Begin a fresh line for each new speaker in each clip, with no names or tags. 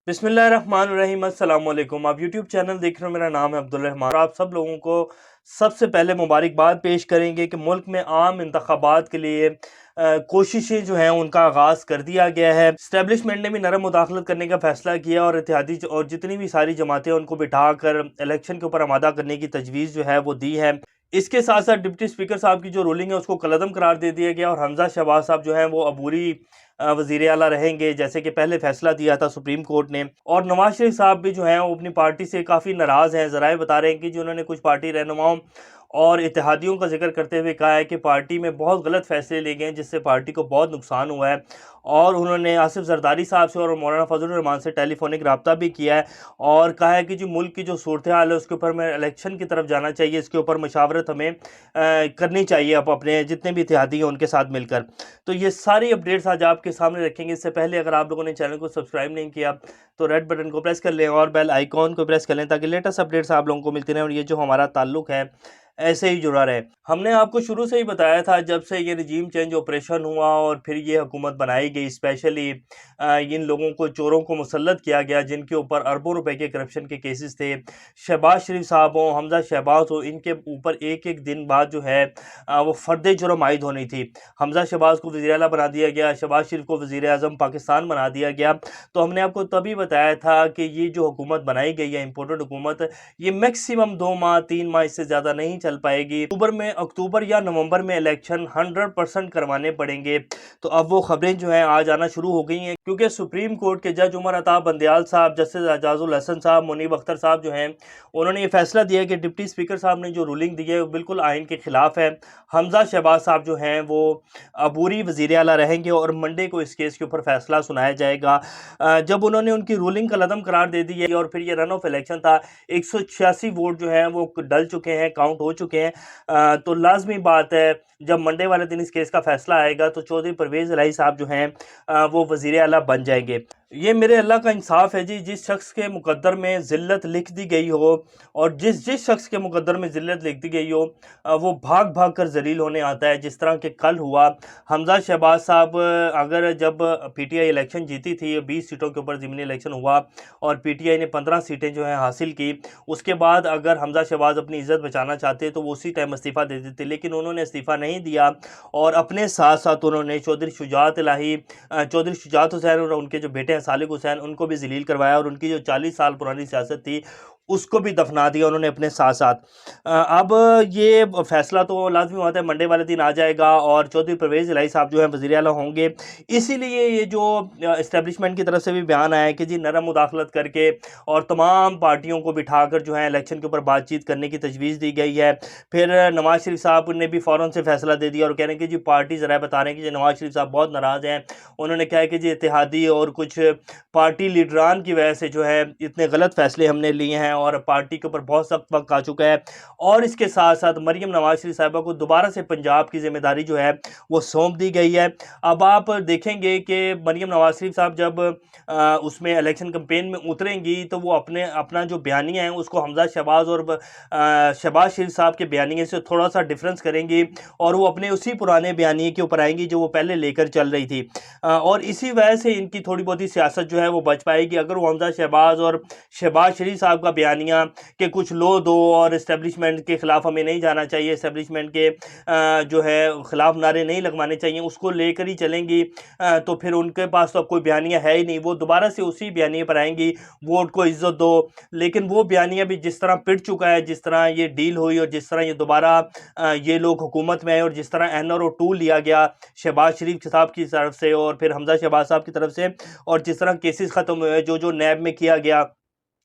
बिस्मिल्लाहिर्रहमानिर्रहीम अस्सलाम वालेकुम। आप यूट्यूब चैनल देख रहे हो, मेरा नाम है अब्दुल रहमान और आप सब लोगों को सबसे पहले मुबारकबाद पेश करेंगे कि मुल्क में आम इंतखाबात के लिए कोशिशें जो हैं उनका आगाज़ कर दिया गया है। इस्टेब्लिशमेंट ने भी नरम मुदाखलत करने का फैसला किया और इत्तेहादी और जितनी भी सारी जमातें उनको बिठा कर इलेक्शन के ऊपर आमादा करने की तजवीज़ जो है वो दी है। इसके साथ साथ डिप्टी स्पीकर साहब की जो रूलिंग है उसको कलअदम करार दे दिया गया और हमजा शहबाज साहब जो हैं वो अबूरी वज़ीर आला रहेंगे, जैसे कि पहले फैसला दिया था सुप्रीम कोर्ट ने। और नवाज शरीफ साहब भी जो हैं वो अपनी पार्टी से काफ़ी नाराज़ हैं। ज़राए बता रहे हैं कि जो उन्होंने कुछ पार्टी रहनुमाओं और इत्तेहादियों का जिक्र करते हुए कहा है कि पार्टी में बहुत गलत फैसले लिए गए हैं जिससे पार्टी को बहुत नुकसान हुआ है। और उन्होंने आसिफ जरदारी साहब से और मौलाना फजल रहमान से टेलीफोनिक रब्ता भी किया है और कहा है कि जो मुल्क की जो सूरत हाल है उसके ऊपर में इलेक्शन की तरफ जाना चाहिए, इसके ऊपर मशावरत हमें करनी चाहिए अपने जितने भी इत्तेहादी हैं उनके साथ मिलकर। तो ये सारी अपडेट्स आज आपके सामने रखेंगे। इससे पहले अगर आप लोगों ने चैनल को सब्सक्राइब नहीं किया तो रेड बटन को प्रेस कर लें और बेल आइकॉन को प्रेस कर लें ताकि लेटेस्ट अपडेट्स आप लोगों को मिलती रहें और ये जो हमारा ताल्लुक है ऐसे ही जुड़ा रहे। हमने आपको शुरू से ही बताया था जब से ये रजीम चेंज ऑपरेशन हुआ और फिर ये हुकूमत बनाई गई, स्पेशली इन लोगों को, चोरों को मुसल्लत किया गया जिनके ऊपर अरबों रुपए के करप्शन के केसेस थे। शहबाज शरीफ साहब हो, हमजा शहबाज हो, इनके ऊपर एक एक दिन बाद जो है वो फर्द जुर्म आयद होनी थी। हमजा शहबाज को वज़ीर आला बना दिया गया, शहबाज शरीफ को वज़ीर आज़म पाकिस्तान बना दिया गया। तो हमने आपको तभी बताया था कि ये जो हुकूमत बनाई गई है, इम्पोर्टेड हुकूमत, ये मैक्सिमम 2 माह 3 माह इससे ज़्यादा नहीं चल पाएगी। अक्टूबर या नवंबर में इलेक्शन 100% करवाने पड़ेंगे। तो अब वो खबरें जो हैं आज आना शुरू हो गई हैं क्योंकि सुप्रीम कोर्ट के जज उमर अता बंदयाल साहब, जस्टिस एजाजुल हसन साहब, मुनीब अख्तर साहब जो हैं उन्होंने ये फैसला दिया कि डिप्टी स्पीकर साहब ने जो रूलिंग दी है वो बिल्कुल आइन के खिलाफ है। हमजा शहबाज साहब जो हैं वो अबूरी वज़ीर आला रहेंगे और मंडे को इस केस के ऊपर फैसला सुनाया जाएगा। जब उन्होंने उनकी रूलिंग का कलअदम करार दे दी है और फिर ये रन ऑफ इलेक्शन था, 186 वोट जो हैं वो डल चुके हैं, काउंट हो चुके हैं। तो लाजमी बात है जब मंडे वाले दिन इस केस का फैसला आएगा तो चौधरी परवेज़ इलाही साहब जो हैं वो वज़ीर आला बन जाएंगे। ये मेरे अल्लाह का इंसाफ है जी, जिस शख्स के मुकद्दर में ज़िल्लत लिख दी गई हो और जिस जिस शख्स के मुकद्दर में ज़िल्लत लिख दी गई हो वो भाग भाग कर ज़लील होने आता है। जिस तरह के कल हुआ, हमजा शहबाज साहब अगर जब पीटीआई इलेक्शन जीती थी, 20 सीटों के ऊपर ज़िमनी इलेक्शन हुआ और पीटीआई ने 15 सीटें जो हैं हासिल की, उसके बाद अगर हमजा शहबाज अपनी इज़्ज़त बचाना चाहते तो वो उसी टाइम इस्तीफ़ा दे देते, लेकिन उन्होंने इस्तीफ़ा नहीं दिया और अपने साथ साथ उन्होंने चौधरी शुजात इलाही, चौधरी शुजात हुसैन और उनके जो बेटे हैं सालिक हुसैन, उनको भी ज़लील करवाया और उनकी जो 40 साल पुरानी सियासत थी उसको भी दफना दिया उन्होंने अपने साथ साथ। अब ये फैसला तो लाजमी बात है मंडे वाले दिन आ जाएगा और चौधरी परवेज़ इलाही साहब जो हैं वज़ीर आला होंगे। इसीलिए ये जो इस्टेब्लिशमेंट की तरफ से भी बयान आया है कि जी नरम मुदाखलत करके और तमाम पार्टियों को बिठाकर जो है इलेक्शन के ऊपर बातचीत करने की तजवीज़ दी गई है। फिर नवाज शरीफ साहब ने भी फ़ौरन से फैसला दे दिया और कह रहे हैं कि जी पार्टी ज़रा बता रहे हैं कि जी नवाज शरीफ साहब बहुत नाराज़ हैं। उन्होंने कहा है कि जी इत्तेहादी और कुछ पार्टी लीडरान की वजह से जो है इतने गलत फैसले हमने लिए हैं और पार्टी के ऊपर बहुत सख्त वक्त आ चुका है। और इसके साथ साथ मरियम नवाज शरीफ साहिबा को दोबारा से पंजाब की जिम्मेदारी जो है वो सौंप दी गई है। अब आप देखेंगे कि मरियम नवाज शरीफ साहब जब उसमें इलेक्शन कैंपेन में उतरेंगी तो वो अपना जो बयानिया है उसको हमजा शहबाज और शहबाज शरीफ साहब के बयानिए से थोड़ा सा डिफरेंस करेंगी और वो अपने उसी पुराने बयानिए के ऊपर आएंगी जो वो पहले लेकर चल रही थी। और इसी वजह से इनकी थोड़ी बहुत ही सियासत जो है वो बच पाएगी। अगर वो हमजा शहबाज और शहबाज शरीफ साहब का बयानिया कि कुछ लो दो और इस्टेब्लिशमेंट के ख़िलाफ़ हमें नहीं जाना चाहिए, इस्टेब्लिशमेंट के जो है ख़िलाफ़ नारे नहीं लगवाने चाहिए, उसको लेकर ही चलेंगी, तो फिर उनके पास तो अब कोई बयानिया है ही नहीं। वो दोबारा से उसी बयानिए पर आएंगी, वोट को इज़्ज़त दो। लेकिन वो बयानिया भी जिस तरह पिट चुका है, जिस तरह ये डील हुई और जिस तरह ये दोबारा ये लोग हुकूमत में आए और जिस तरह NRO 2 लिया गया शहबाज शरीफ साहब की तरफ से और फिर हमजा शहबाज साहब की तरफ से, और जिस तरह केसेस ख़त्म हुए जो नैब में किया गया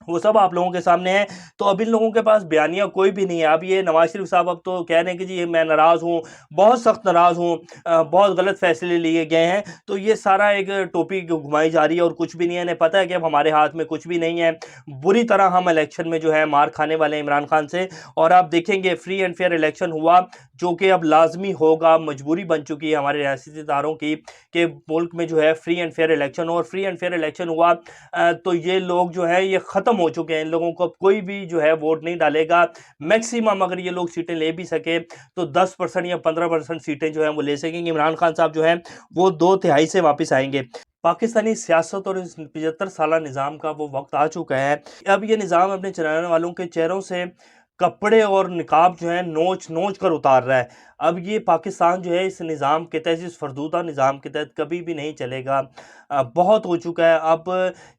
वो सब आप लोगों के सामने है। तो अब इन लोगों के पास बयानिया कोई भी नहीं है। अब ये नवाज शरीफ साहब अब तो कह रहे हैं कि जी मैं नाराज़ हूँ, बहुत सख्त नाराज़ हूँ, बहुत गलत फैसले लिए गए हैं। तो ये सारा एक टोपी घुमाई जा रही है और कुछ भी नहीं है। इन्हें पता है कि अब हमारे हाथ में कुछ भी नहीं है, बुरी तरह हम इलेक्शन में जो है मार खाने वाले हैं इमरान खान से। और आप देखेंगे फ्री एंड फेयर इलेक्शन हुआ जो कि अब लाजमी होगा, मजबूरी बन चुकी है हमारे रियासती इदारों की कि मुल्क में जो है फ्री एंड फेयर इलेक्शन हो। और फ्री एंड फेयर इलेक्शन हुआ तो ये लोग जो है ये ख़त्म हो चुके हैं। इन लोगों को अब कोई भी जो है वोट नहीं डालेगा। मैक्सिमम अगर ये लोग सीटें ले भी सके तो 10% या 15% सीटें जो हैं वो ले सकेंगे। इमरान खान साहब जो हैं वो 2/3 से वापस आएंगे। पाकिस्तानी सियासत और इस 75 साला निज़ाम का वो वक्त आ चुका है। अब ये निज़ाम अपने चलाने वालों के चेहरों से कपड़े और निकाब जो है नोच नोच कर उतार रहा है। अब ये पाकिस्तान जो है इस निज़ाम के तहत, इस फरदूदा निज़ाम के तहत कभी भी नहीं चलेगा। बहुत हो चुका है। अब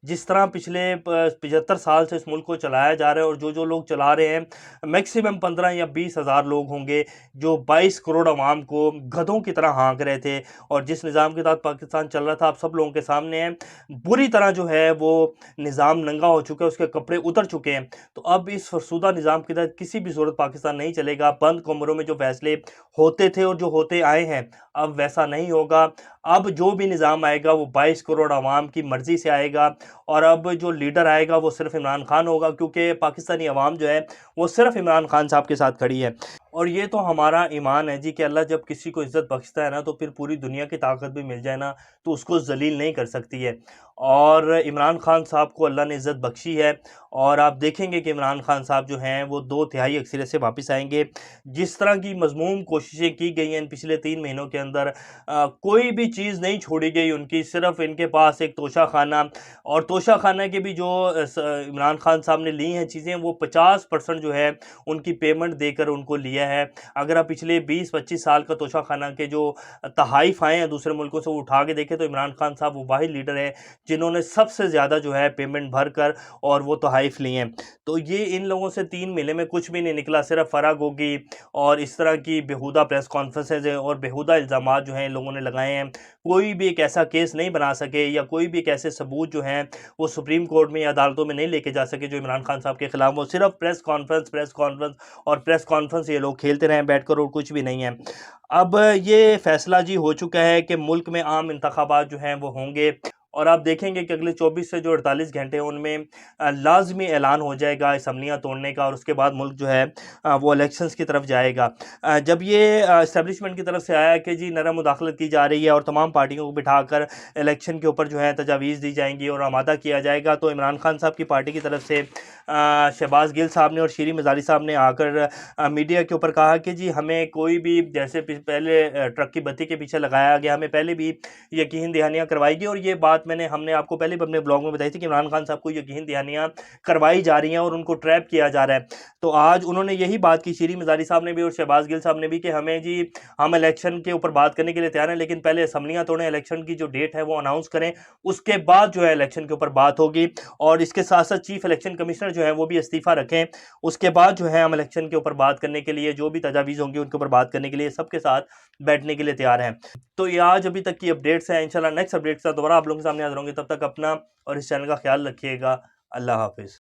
जिस तरह पिछले 75 साल से इस मुल्क को चलाया जा रहा है, और जो लोग चला रहे हैं मैक्सिमम 15 या 20 हज़ार लोग होंगे जो 22 करोड़ अवाम को गधों की तरह हाँक रहे थे। और जिस निज़ाम के तहत पाकिस्तान चल रहा था, आप सब लोगों के सामने है, बुरी तरह जो है वो निज़ाम नंगा हो चुका है, उसके कपड़े उतर चुके हैं। तो अब इस फरसूदा निज़ाम के तहत किसी भी सूरत पाकिस्तान नहीं चलेगा। बंद कमरों में जो फैसले होते थे और जो होते आए हैं, अब वैसा नहीं होगा। अब जो भी निज़ाम आएगा वो 22 करोड़ अवाम की मर्ज़ी से आएगा, और अब जो लीडर आएगा वो सिर्फ इमरान खान होगा, क्योंकि पाकिस्तानी अवाम जो है वो सिर्फ इमरान खान साहब के साथ खड़ी है। और ये तो हमारा ईमान है जी कि अल्लाह जब किसी को इज़्ज़त बख्शता है ना, तो फिर पूरी दुनिया की ताकत भी मिल जाए ना, तो उसको ज़लील नहीं कर सकती है। और इमरान खान साहब को अल्लाह ने इज़्ज़त बख्शी है, और आप देखेंगे कि इमरान खान साहब जो हैं वो 2/3 अक्सरियत से वापस आएंगे। जिस तरह की मज़मूम कोशिशें की गई हैं इन पिछले 3 महीनों के अंदर, कोई भी चीज़ नहीं छोड़ी गई उनकी। सिर्फ इनके पास एक तोशा खाना, और तोशा खाना के भी जो इमरान खान साहब ने ली हैं चीज़ें, वो 50% जो है उनकी पेमेंट देकर उनको लिया है। अगर आप पिछले 20-25 साल का तोशा खाना के जो तहाइफ आए हैं दूसरे मुल्कों से, वो उठा के देखें, तो इमरान खान साहब वो वाहिद लीडर है जिन्होंने सबसे ज़्यादा जो है पेमेंट भर कर और वो तोहाइफ लिए हैं। तो ये इन लोगों से 3 महीने में कुछ भी नहीं निकला, सिर्फ फराग होगी और इस तरह की बेहुदा प्रेस कॉन्फ्रेंसेज और बेहुदा इल्ज़ामात जो हैं इन लोगों ने लगाए हैं। कोई भी एक ऐसा केस नहीं बना सके, या कोई भी एक ऐसे सबूत जो हैं वो सुप्रीम कोर्ट में या अदालतों में नहीं लेके जा सके जो इमरान खान साहब के खिलाफ। वो सिर्फ प्रेस कॉन्फ्रेंस और प्रेस कॉन्फ्रेंस ये लोग खेलते रहे बैठकर, और कुछ भी नहीं है। अब ये फैसला जी हो चुका है कि मुल्क में आम इंतखाबात जो हैं वो होंगे, और आप देखेंगे कि अगले 24 से जो 48 घंटे हैं उनमें लाजमी ऐलान हो जाएगा असम्बलियाँ तोड़ने का, और उसके बाद मुल्क जो है वो इलेक्शंस की तरफ जाएगा। जब ये इस्टेब्लिशमेंट की तरफ से आया कि जी नरम मुदाखलत की जा रही है और तमाम पार्टियों को बिठाकर इलेक्शन के ऊपर जो है तजावीज़ दी जाएंगी और आमादा किया जाएगा, तो इमरान खान साहब की पार्टी की तरफ से शहबाज गिल साहब ने और शीरी मज़ारी साहब ने आकर मीडिया के ऊपर कहा कि जी हमें कोई भी, जैसे पहले ट्रक की बत्ती के पीछे लगाया गया, हमें पहले भी यकीन दहानियाँ करवाई गई। और ये बात हमने आपको पहले भी अपने ब्लॉग में बताई थी कि इमरान खान साहब को यकीन दहानियाँ करवाई जा रही हैं और उनको ट्रैप किया जा रहा है। तो आज उन्होंने यही बात की, शीरी मज़ारी साहब ने भी और शहबाज गिल साहब ने भी, कि हमें जी, हम इलेक्शन के ऊपर बात करने के लिए तैयार हैं, लेकिन पहले असम्बलियाँ तोड़ें, इलेक्शन की जो डेट है वो अनाउंस करें, उसके बाद जो है इलेक्शन के ऊपर बात होगी। और इसके साथ साथ चीफ इलेक्शन कमिश्नर जो है वो भी इस्तीफ़ा रखें, उसके बाद जो है हम इलेक्शन के ऊपर बात करने के लिए, जो भी तजावीज़ होंगी उनके ऊपर बात करने के लिए सबके साथ बैठने के लिए तैयार हैं। तो ये आज अभी तक की अपडेट्स हैं। इंशाल्लाह नेक्स्ट अपडेट्स का दोबारा आप लोगों के सामने हाज़िर होंगे। तब तक अपना और इस चैनल का ख्याल रखिएगा। अल्लाह हाफ़िज़।